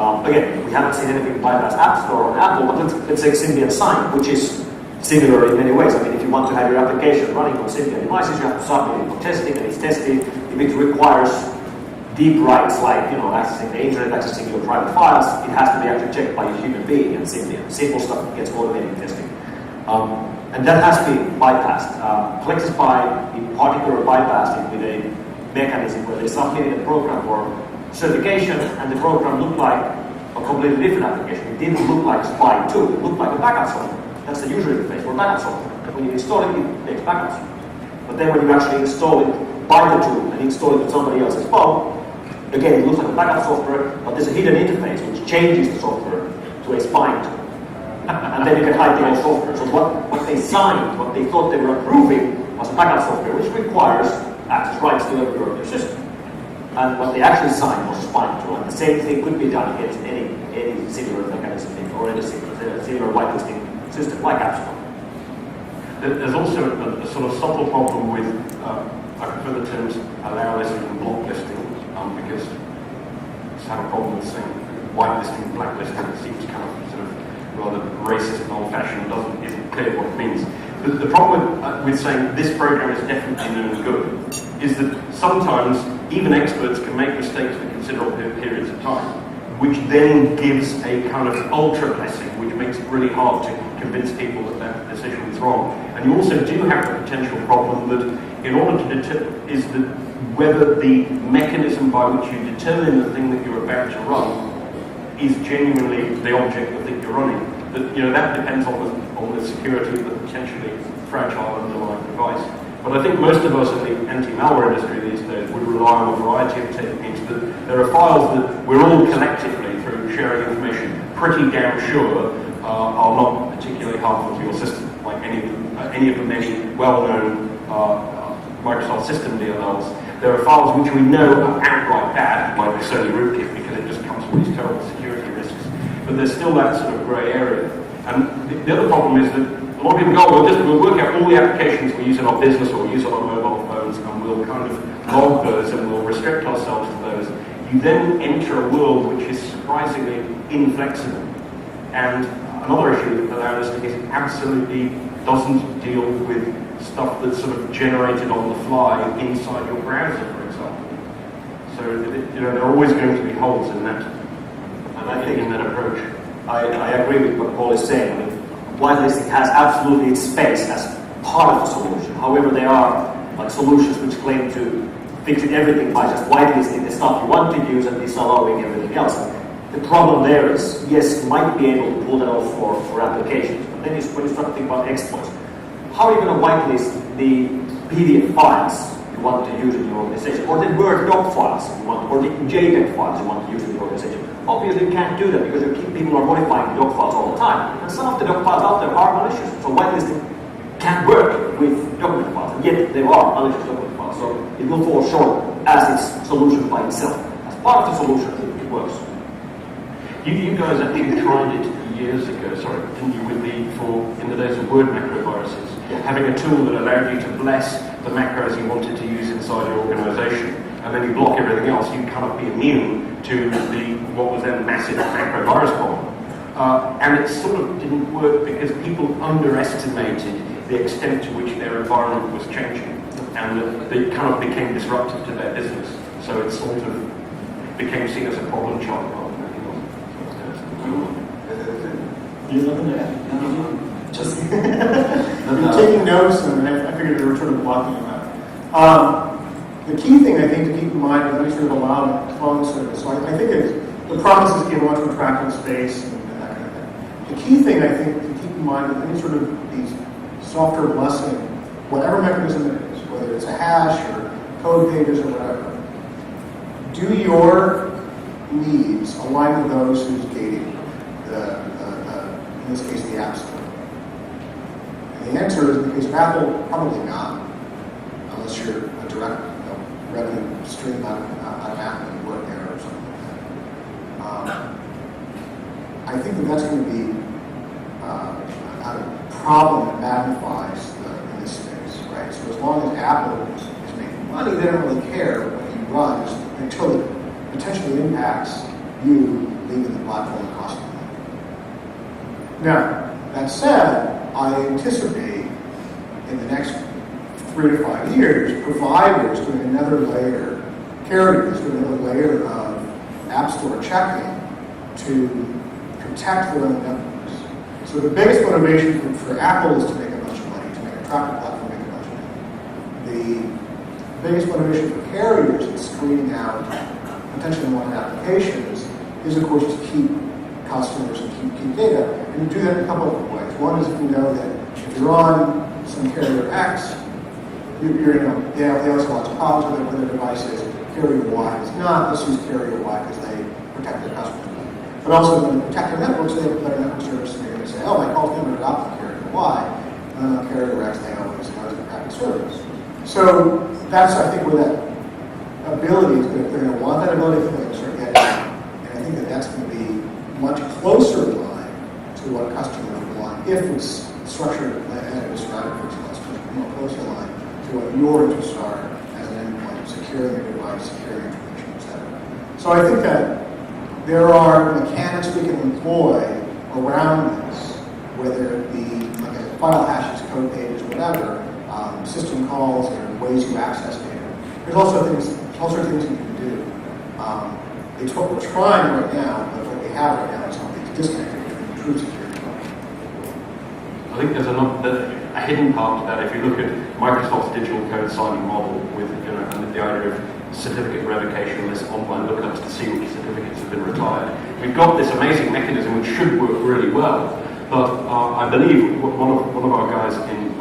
Again, we haven't seen anything bypass App Store on Apple, but let's take Symbian Sign, which is similar in many ways. I mean, if you want to have your application running on Symbian devices, you have to submit it for testing, and it's tested. If it requires deep rights like, accessing the internet, accessing your private files, it has to be actually checked by a human being in Symbian. Simple stuff gets automated testing. And that has been bypassed. Plexify, in particular, bypassed it with a mechanism where they submitted a program for certification, and the program looked like a completely different application. It didn't look like Spy 2, it looked like a backup software. That's the user interface for backup software. When you install it, it makes backups. But then when you actually install it, buy the tool, and install it to somebody else's phone, again, it looks like a backup software, but there's a hidden interface which changes the software to a spying tool. And then you can hide the old software. So what they signed, what they thought they were approving, was a backup software, which requires access rights to every of their system. And what they actually signed was a spying tool. And the same thing could be done against any similar mechanism or any similar whitelisting system like App Store. There's also a sort of subtle problem with, I prefer the terms allow listing and block listing, because it's had a problem with saying whitelisting, blacklisting. It seems kind of sort of rather racist and old-fashioned, isn't clear what it means. But the problem with saying this program is definitely no good is that sometimes even experts can make mistakes for considerable periods of time, which then gives a kind of ultra blessing, which makes it really hard to convince people that that decision is wrong. And you also do have the potential problem that in order to determine is that whether the mechanism by which you determine the thing that you're about to run is genuinely the object of the thing you're running. That depends on the security of the potentially fragile underlying device. But I think most of us in the anti-malware industry these days would rely on a variety of techniques. That there are files that we're all collectively, through sharing information, pretty damn sure are not particularly harmful to your system, like any of the many well-known Microsoft system DLLs. There are files which we know are outright bad, like the Sony rootkit, because it just comes with these terrible security risks. But there's still that sort of grey area. And the other problem is that a lot of people go, we'll work out all the applications we use in our business or we use on our mobile phones, and we'll kind of log those and we'll restrict ourselves to those. You then enter a world which is surprisingly inflexible. And another issue that allows us is it absolutely doesn't deal with stuff that's sort of generated on the fly inside your browser, for example. So there are always going to be holes in that. And I think in that approach, I agree with what Paul is saying. I mean, whitelisting has absolutely its space as part of the solution. However, there are solutions which claim to fix everything by just whitelisting the stuff you want to use and disallowing everything else. The problem there is, yes, you might be able to pull that off for applications, but then when you start to think about exploits, how are you going to whitelist the PDF files you want to use in your organization, or the Word doc files you want, or the JPEG files you want to use in your organization? Obviously, you can't do that because people are modifying the doc files all the time, and some of the doc files out there are malicious. So whitelisting can't work with document files, and yet there are malicious document files. So it will fall short as its solution by itself. As part of the solution, it works. You guys actually tried it years ago, didn't you, in the days of Word macroviruses, having a tool that allowed you to bless the macros you wanted to use inside your organization, and then you block everything else, you'd kind of be immune to what was then massive macrovirus bomb. And it sort of didn't work because people underestimated the extent to which their environment was changing, and they kind of became disruptive to their business. So it sort of became seen as a problem child rather than anything else. You looking at just I'm taking notes, and I figured they were sort of blocking them out. The key thing I think to keep in mind is any sort of allowed clone service. So I think the promise is to much more tracking space and that kind of thing. The key thing I think to keep in mind is any sort of these software blessing, whatever mechanism it is, whether it's a hash or code pages or whatever, do your needs align with those who's gating in this case, the App Store? And the answer is, in the case of Apple, probably not, unless you're a direct revenue stream out of Apple and you work there or something like that. I think that's going to be a problem that magnifies in this space, right? So as long as Apple is making money, they don't really care what you run until it potentially impacts you leaving the platform costing them. Now, that said, I anticipate in the next 3 to 5 years, providers doing another layer, carriers doing another layer of App Store checking to protect their own networks. So the biggest motivation for Apple is to make a bunch of money, to make a traffic platform make a bunch of money. The biggest motivation for carriers in screening out potentially unwanted applications is, of course, to keep customers and keep data. And you do that in a couple of ways. One is if you know that if you're on some carrier X, they also have lots of problems with their devices. Carrier Y is not. Let's use carrier Y because they protect their customers. But also, when they protect their networks, they have better network service. And they're going to say, oh, my call's never adopted carrier Y. And then on carrier X, they always have a crappy service. So that's, I think, where that ability is going to, they're going to want that ability for them to start getting it. And I think that that's going to be much closer in line to what customers want if it's structured as I described it, for example, it's more closely aligned to what your interests are as an endpoint, securing your device, securing information, etc. So I think that there are mechanics we can employ around this, whether it be like a file hashes, code pages, whatever, system calls, and ways you access data. There's also sorts of things you can do. It's what we're trying right now, but what we have right now is something that's disconnected between true security. I think there's a hidden part to that. If you look at Microsoft's digital code signing model with and the idea of certificate revocation lists, online lookups to see which certificates have been retired, we've got this amazing mechanism which should work really well. But I believe one of our guys in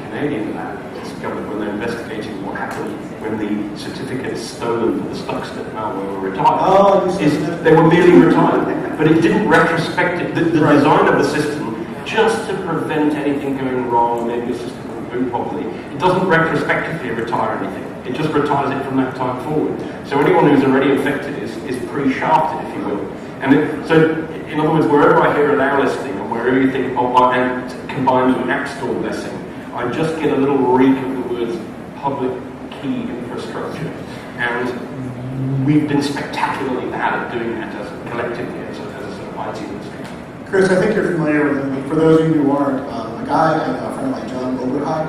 Canadian lab discovered when they're investigating what happened when the certificate is stolen for the Stuxnet malware were retired. They were merely retired, but it didn't retrospect the design of the system just to prevent anything going wrong, maybe the system won't boot properly. It doesn't retrospectively retire anything. It just retires it from that time forward. So anyone who's already infected is pre-shafted, if you will. And so, in other words, wherever I hear an hour listing, or wherever you think, and combined with an App Store blessing, I just get a little reek of the words public key infrastructure. And we've been spectacularly bad at doing that as collectively as a sort of IT industry. Chris, I think you're familiar with him. For those of you who aren't, a guy, a friend of mine, John Oberheim,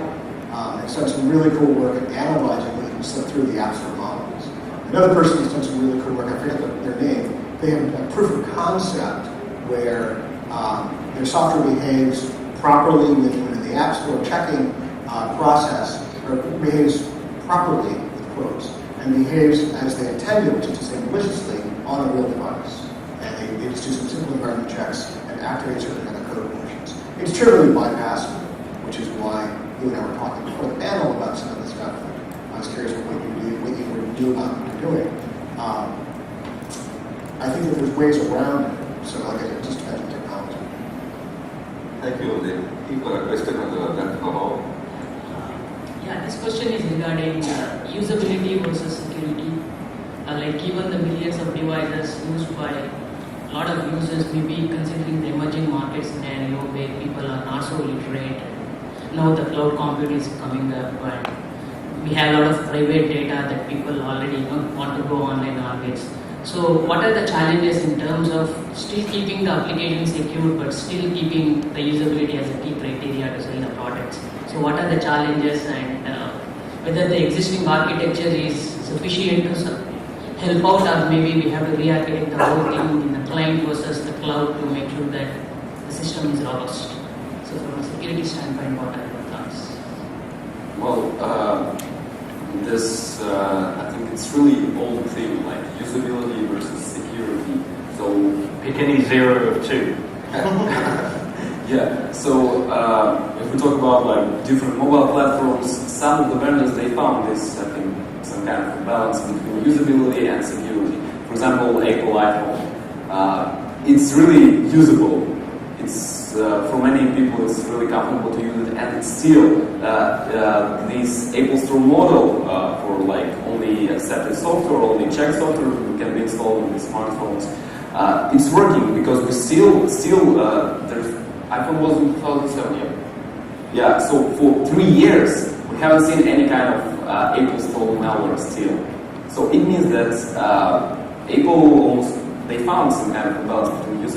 has done some really cool work at analyzing what you can slip through the App Store models. Another person has done some really cool work, I forget their name. They have a proof of concept where their software behaves properly within the App Store checking process, or behaves properly, with quotes, and behaves as they intended, which is to say maliciously, on a real device. And they just do some simple environment checks and activate certain kind of code portions. It's trivially bypassable, which is why you and I were talking before the panel about some of this stuff. I was curious what you would do about what you're doing. I think that there's ways around it. So like it just depends on technology. Thank you. People are question on the left below. Yeah, this question is regarding usability versus security. Like given the millions of devices used by a lot of users, maybe considering the emerging market scenario where people are not so literate. Now the cloud computing is coming up, and we have a lot of private data that people already want to go online always. So what are the challenges in terms of still keeping the application secure but still keeping the usability as a key criteria to sell the products? So what are the challenges, and whether the existing architecture is sufficient to help out, or maybe we have to re-architect the whole thing in the client versus the cloud to make sure that the system is robust? So from a security standpoint, what are your thoughts? Well, I think it's really old thing, like usability versus security. So pick any 0 of 2. Yeah. So if we talk about like different mobile platforms, some of the vendors they found this, I think, some kind of balance between usability and security. For example, Apple iPhone. It's really usable. It's for many people, it's really comfortable to use it, and it's still this Apple Store model for like only accepted software, only checked software can be installed on the smartphones. It's working because we still there's iPhone was in 2007. Yeah. So for 3 years, we haven't seen any kind of Apple Store malware still. So it means that Apple almost they found some kind of balance between usability